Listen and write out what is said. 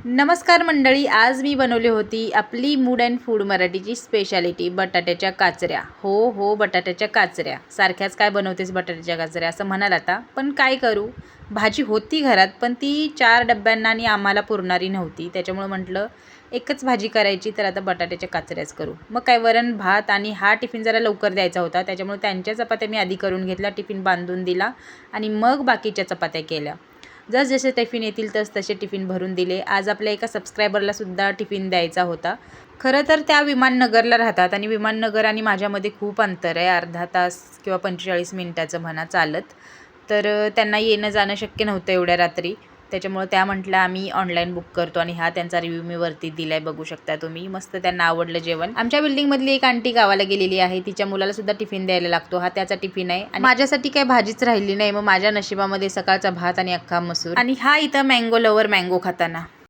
नमस्कार मंडळी, आज मी बनवली होती आपली मूड अँड फूड मराठीची स्पेशालिटी बटाट्याच्या काचऱ्या. हो बटाट्याच्या काचऱ्या. सारख्याच काय बनवतेस बटाट्याच्या काचऱ्या असं म्हणाल आता, पण काय करू, भाजी होती घरात पण ती 4 डब्यांना आणि आम्हाला पुरणारी नव्हती. त्याच्यामुळे म्हटलं एकच भाजी करायची, तर आता बटाट्याच्या काचऱ्याच करू. मग काय वरण भात, आणि हा टिफिन जरा लवकर द्यायचा होता त्याच्यामुळे त्यांच्या चपात्या मी आधी करून घेतल्या, टिफिन बांधून दिला आणि मग बाकीच्या चपात्या केल्या. जसे टिफिन येतील तसे टिफिन भरून दिले. आज आपल्या एका सबस्क्रायबरला सुद्धा टिफिन द्यायचा होता. खरं तर त्या विमाननगरला राहतात आणि विमाननगर आणि माझ्यामध्ये खूप अंतर आहे, अर्धा तास किंवा 45 मिनिटाचं म्हणा चालत. तर त्यांना येणं जाणं शक्य नव्हतं एवढ्या रात्री. त्याच्यामुळे त्या म्हटल्या आम्ही ऑनलाईन बुक करतो, आणि हा त्यांचा रिव्ह्यू मी वरती दिलाय, बघू शकता तुम्ही. मस्त त्यांना आवडलं जेवण. आमच्या बिल्डिंगमधली एक आंटी गावाला गेलेली आहे, तिच्या मुलाला सुद्धा टिफिन द्यायला लागतो. हा त्याचा टिफिन आहे आणि माझ्यासाठी काही भाजीच राहिली नाही. मग माझ्या नशिबामध्ये सकाळचा भात आणि अख्खा मसूर, आणि हा इथं मँगो लवर मँगो खाताना.